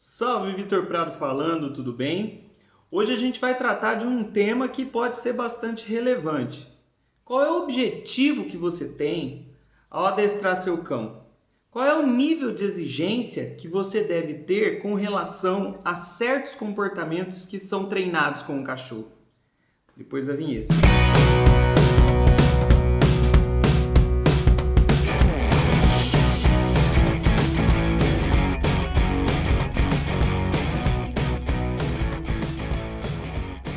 Salve, Vitor Prado falando, tudo bem? Hoje a gente vai tratar de um tema que pode ser bastante relevante. Qual é o objetivo que você tem ao adestrar seu cão? Qual é o nível de exigência que você deve ter com relação a certos comportamentos que são treinados com o cachorro? Depois da vinheta.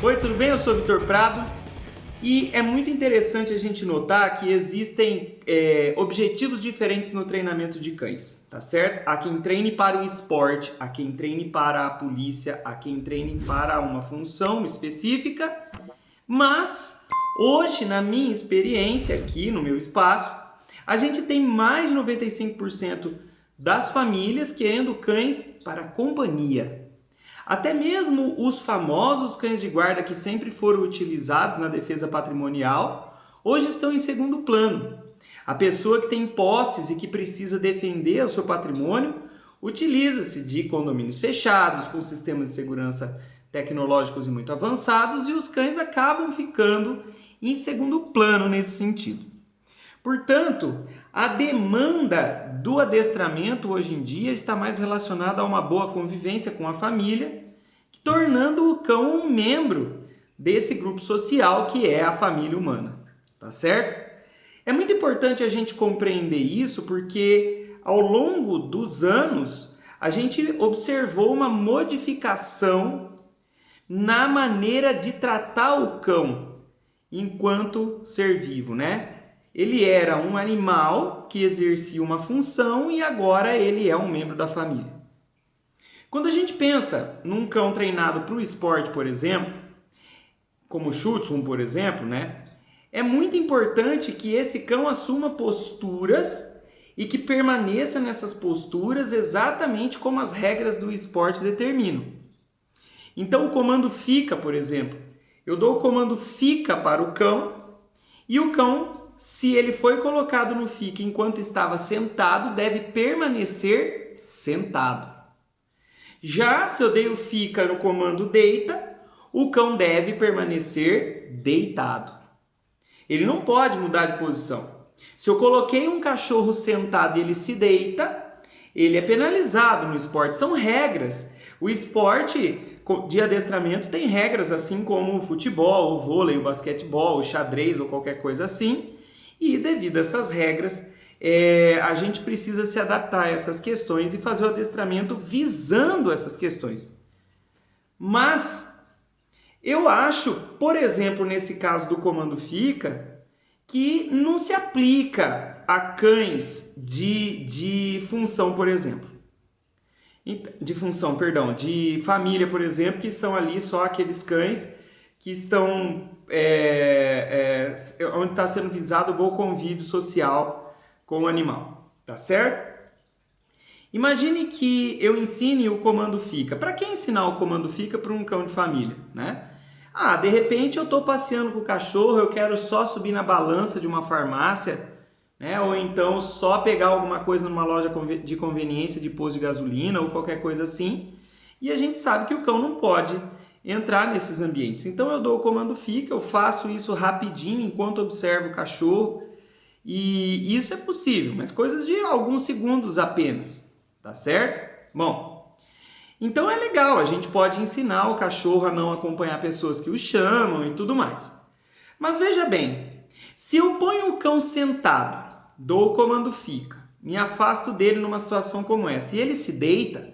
Oi, tudo bem? Eu sou o Vitor Prado e é muito interessante a gente notar que existem objetivos diferentes no treinamento de cães, tá certo? Há quem treine para o esporte, há quem treine para a polícia, há quem treine para uma função específica, mas hoje, na minha experiência aqui no meu espaço, a gente tem mais de 95% das famílias querendo cães para companhia. Até mesmo os famosos cães de guarda que sempre foram utilizados na defesa patrimonial, hoje estão em segundo plano. A pessoa que tem posses e que precisa defender o seu patrimônio, utiliza-se de condomínios fechados, com sistemas de segurança tecnológicos e muito avançados, e os cães acabam ficando em segundo plano nesse sentido. Portanto, a demanda do adestramento hoje em dia está mais relacionada a uma boa convivência com a família, tornando o cão um membro desse grupo social que é a família humana, tá certo? É muito importante a gente compreender isso porque ao longo dos anos a gente observou uma modificação na maneira de tratar o cão enquanto ser vivo, né? Ele era um animal que exercia uma função e agora ele é um membro da família. Quando a gente pensa num cão treinado para o esporte, por exemplo, como o Schutzhund, por exemplo, né? É muito importante que esse cão assuma posturas e que permaneça nessas posturas exatamente como as regras do esporte determinam. Então o comando fica, por exemplo, eu dou o comando fica para o cão e o cão, se ele foi colocado no fica enquanto estava sentado, deve permanecer sentado. Já se eu dei o fica no comando deita, o cão deve permanecer deitado. Ele não pode mudar de posição. Se eu coloquei um cachorro sentado e ele se deita, ele é penalizado no esporte. São regras. O esporte de adestramento tem regras, assim como o futebol, o vôlei, o basquetebol, o xadrez ou qualquer coisa assim. E devido a essas regras, a gente precisa se adaptar a essas questões e fazer o adestramento visando essas questões. Mas eu acho, por exemplo, nesse caso do comando fica, que não se aplica a cães de função, por exemplo. De família, por exemplo, que são ali só aqueles cães que estão onde está sendo visado o bom convívio social com o animal, tá certo? Imagine que eu ensine o comando fica. Para que ensinar o comando fica para um cão de família, né? De repente eu estou passeando com o cachorro, eu quero só subir na balança de uma farmácia, né? Ou então só pegar alguma coisa numa loja de conveniência, de posto de gasolina ou qualquer coisa assim. E a gente sabe que o cão não pode entrar nesses ambientes. Então eu dou o comando fica, eu faço isso rapidinho enquanto observo o cachorro e isso é possível, mas coisas de alguns segundos apenas, tá certo? Bom, então é legal, a gente pode ensinar o cachorro a não acompanhar pessoas que o chamam e tudo mais. Mas veja bem, se eu ponho o cão sentado, dou o comando fica, me afasto dele numa situação como essa e ele se deita,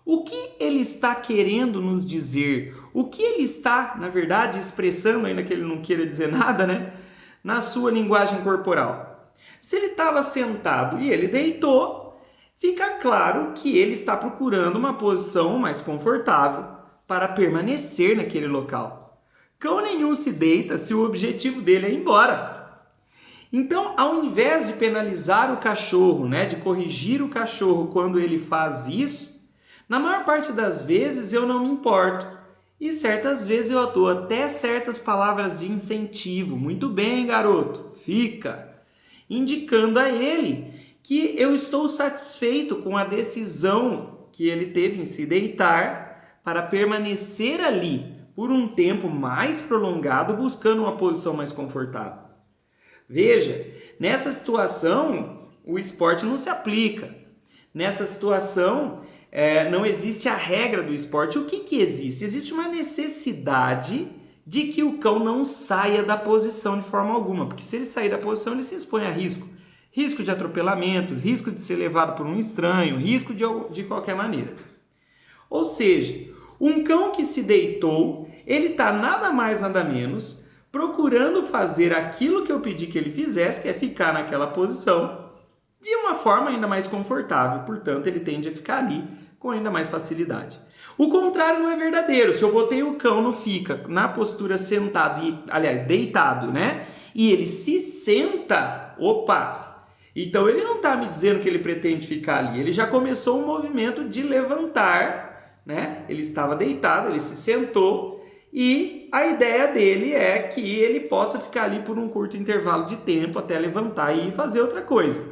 o que ele está querendo nos dizer? O que ele está, na verdade, expressando, ainda que ele não queira dizer nada, né? Na sua linguagem corporal. Se ele estava sentado e ele deitou, fica claro que ele está procurando uma posição mais confortável para permanecer naquele local. Cão nenhum se deita se o objetivo dele é ir embora. Então, ao invés de penalizar o cachorro, né, de corrigir o cachorro quando ele faz isso, na maior parte das vezes eu não me importo e certas vezes eu dou até certas palavras de incentivo. Muito bem, garoto, fica. Indicando a ele que eu estou satisfeito com a decisão que ele teve em se deitar para permanecer ali por um tempo mais prolongado, buscando uma posição mais confortável. Veja, nessa situação, o esporte não se aplica. Nessa situação, não existe a regra do esporte. O que existe? Existe uma necessidade de que o cão não saia da posição de forma alguma, porque se ele sair da posição, ele se expõe a risco. Risco de atropelamento, risco de ser levado por um estranho, risco de qualquer maneira. Ou seja, um cão que se deitou, ele está nada mais, nada menos, procurando fazer aquilo que eu pedi que ele fizesse, que é ficar naquela posição, de uma forma ainda mais confortável. Portanto, ele tende a ficar ali com ainda mais facilidade. O contrário não é verdadeiro. Se eu botei o cão no fica, na postura sentado, deitado, né? E ele se senta, opa! Então ele não está me dizendo que ele pretende ficar ali. Ele já começou um movimento de levantar, né? Ele estava deitado, ele se sentou e a ideia dele é que ele possa ficar ali por um curto intervalo de tempo até levantar e fazer outra coisa.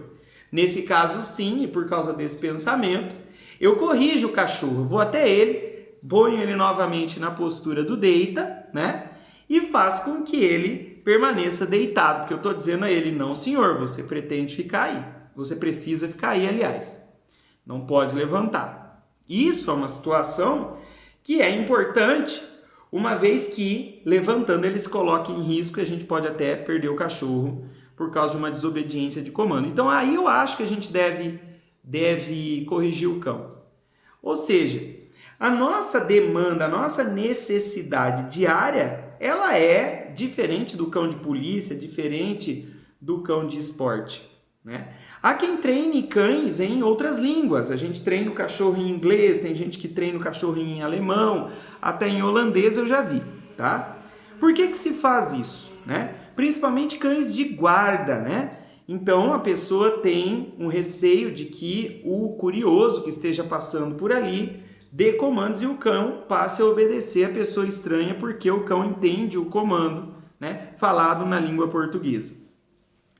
Nesse caso, sim, e por causa desse pensamento, eu corrijo o cachorro, vou até ele, ponho ele novamente na postura do deita, né? E faço com que ele permaneça deitado, porque eu estou dizendo a ele, não senhor, você pretende ficar aí, você precisa ficar aí, aliás, não pode levantar. Isso é uma situação que é importante, uma vez que, levantando, ele se coloca em risco e a gente pode até perder o cachorro por causa de uma desobediência de comando. Então aí eu acho que a gente deve corrigir o cão. Ou seja, a nossa demanda, a nossa necessidade diária, ela é diferente do cão de polícia, diferente do cão de esporte, né? Há quem treine cães em outras línguas. A gente treina o cachorro em inglês, tem gente que treina o cachorro em alemão, até em holandês eu já vi, tá? Por que se faz isso, né? Principalmente cães de guarda, né? Então a pessoa tem um receio de que o curioso que esteja passando por ali dê comandos e o cão passe a obedecer a pessoa estranha porque o cão entende o comando, né, falado na língua portuguesa.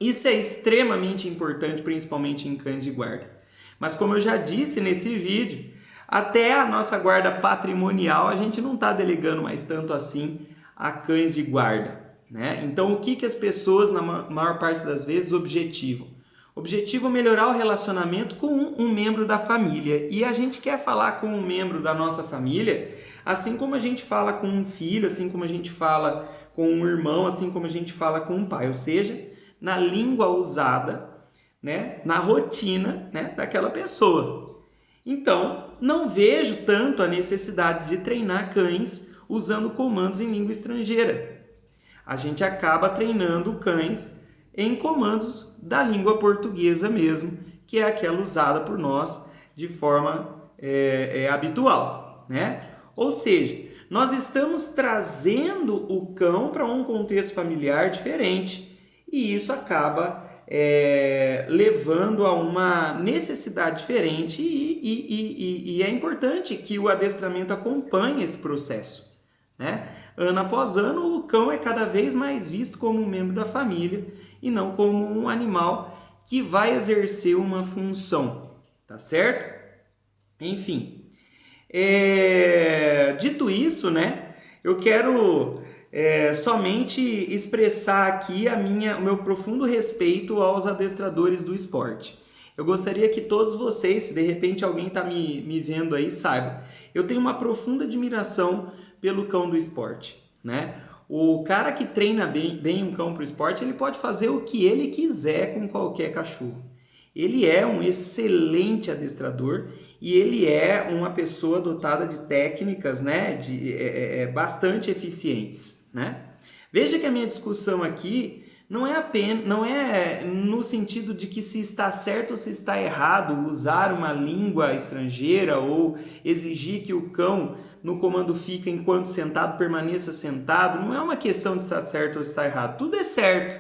Isso é extremamente importante, principalmente em cães de guarda. Mas como eu já disse nesse vídeo, até a nossa guarda patrimonial a gente não está delegando mais tanto assim a cães de guarda, né? Então o que as pessoas, na maior parte das vezes, objetivam? Objetivam melhorar o relacionamento com um membro da família. E a gente quer falar com um membro da nossa família, assim como a gente fala com um filho, assim como a gente fala com um irmão, assim como a gente fala com um pai. Ou seja, na língua usada, né, na rotina, né, daquela pessoa. Então, não vejo tanto a necessidade de treinar cães usando comandos em língua estrangeira. A gente acaba treinando cães em comandos da língua portuguesa mesmo, que é aquela usada por nós de forma habitual, né? Ou seja, nós estamos trazendo o cão para um contexto familiar diferente e isso acaba levando a uma necessidade diferente e é importante que o adestramento acompanhe esse processo, né? Ano após ano, o cão é cada vez mais visto como um membro da família e não como um animal que vai exercer uma função, tá certo? Enfim, dito isso, né, eu quero somente expressar aqui o meu profundo respeito aos adestradores do esporte. Eu gostaria que todos vocês, se de repente alguém está me vendo aí, saibam, eu tenho uma profunda admiração pelo cão do esporte, né? O cara que treina bem um cão para o esporte, ele pode fazer o que ele quiser com qualquer cachorro. Ele é um excelente adestrador e ele é uma pessoa dotada de técnicas, né, bastante eficientes, né? Veja que a minha discussão aqui não é no sentido de que se está certo ou se está errado usar uma língua estrangeira ou exigir que o cão no comando fica enquanto sentado permaneça sentado. Não é uma questão de estar certo ou estar errado, tudo é certo,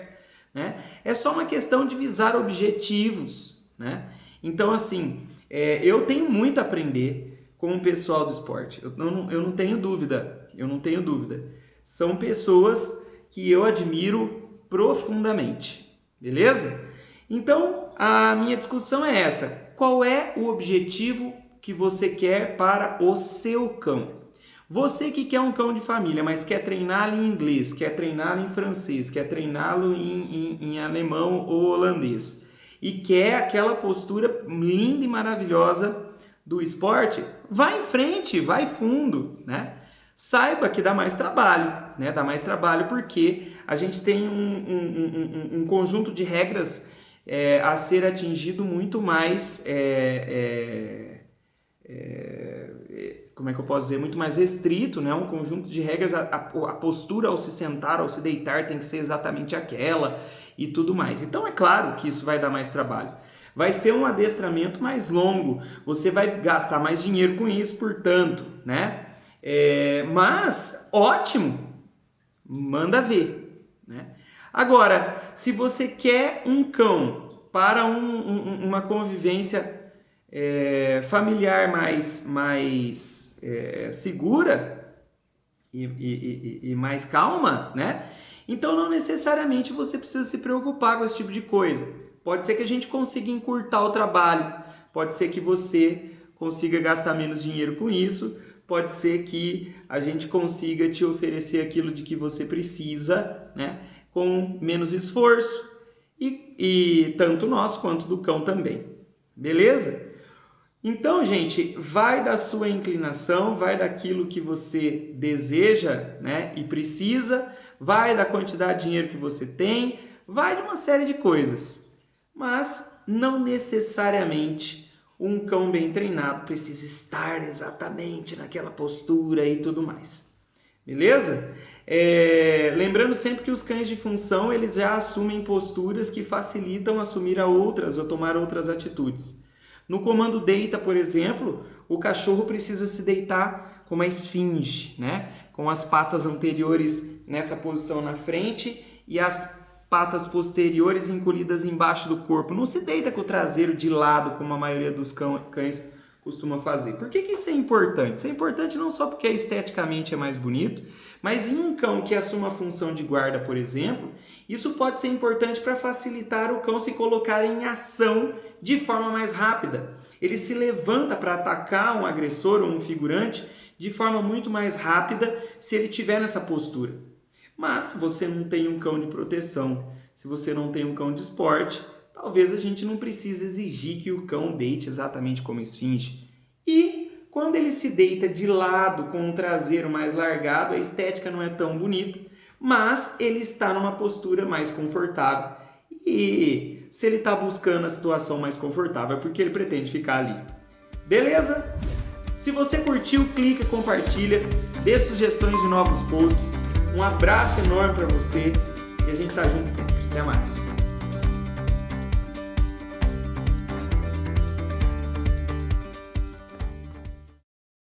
né? É só uma questão de visar objetivos, né? Então assim, eu tenho muito a aprender com o pessoal do esporte, eu não tenho dúvida, são pessoas que eu admiro profundamente, beleza? Então a minha discussão é essa: qual é o objetivo que você quer para o seu cão. Você que quer um cão de família, mas quer treiná-lo em inglês, quer treiná-lo em francês, quer treiná-lo em alemão ou holandês e quer aquela postura linda e maravilhosa do esporte, vai em frente, vai fundo, né? Saiba que dá mais trabalho, né? Dá mais trabalho porque a gente tem um conjunto de regras a ser atingido muito mais, como é que eu posso dizer, muito mais restrito, né? Um conjunto de regras, a postura ao se sentar, ao se deitar tem que ser exatamente aquela e tudo mais. Então é claro que isso vai dar mais trabalho. Vai ser um adestramento mais longo, você vai gastar mais dinheiro com isso, portanto, né? Mas, ótimo, manda ver, né? Agora, se você quer um cão para uma convivência familiar mais segura e mais calma, né? Então não necessariamente você precisa se preocupar com esse tipo de coisa. Pode ser que a gente consiga encurtar o trabalho, pode ser que você consiga gastar menos dinheiro com isso, pode ser que a gente consiga te oferecer aquilo de que você precisa, né? Com menos esforço e tanto nós quanto do cão também. Beleza? Então, gente, vai da sua inclinação, vai daquilo que você deseja, né, e precisa, vai da quantidade de dinheiro que você tem, vai de uma série de coisas. Mas não necessariamente um cão bem treinado precisa estar exatamente naquela postura e tudo mais. Beleza? Lembrando sempre que os cães de função eles já assumem posturas que facilitam assumir outras ou tomar outras atitudes. No comando deita, por exemplo, o cachorro precisa se deitar como uma esfinge, né? Com as patas anteriores nessa posição na frente e as patas posteriores encolhidas embaixo do corpo. Não se deita com o traseiro de lado, como a maioria dos cães costuma fazer. Por que isso é importante? Isso é importante não só porque esteticamente é mais bonito, mas em um cão que assume a função de guarda, por exemplo, isso pode ser importante para facilitar o cão se colocar em ação de forma mais rápida. Ele se levanta para atacar um agressor ou um figurante de forma muito mais rápida se ele estiver nessa postura. Mas se você não tem um cão de proteção, se você não tem um cão de esporte, talvez a gente não precise exigir que o cão deite exatamente como esfinge. E quando ele se deita de lado com o traseiro mais largado, a estética não é tão bonita, mas ele está numa postura mais confortável. E se ele está buscando a situação mais confortável é porque ele pretende ficar ali. Beleza? Se você curtiu, clica, compartilha, dê sugestões de novos posts. Um abraço enorme para você e a gente tá junto sempre. Até mais.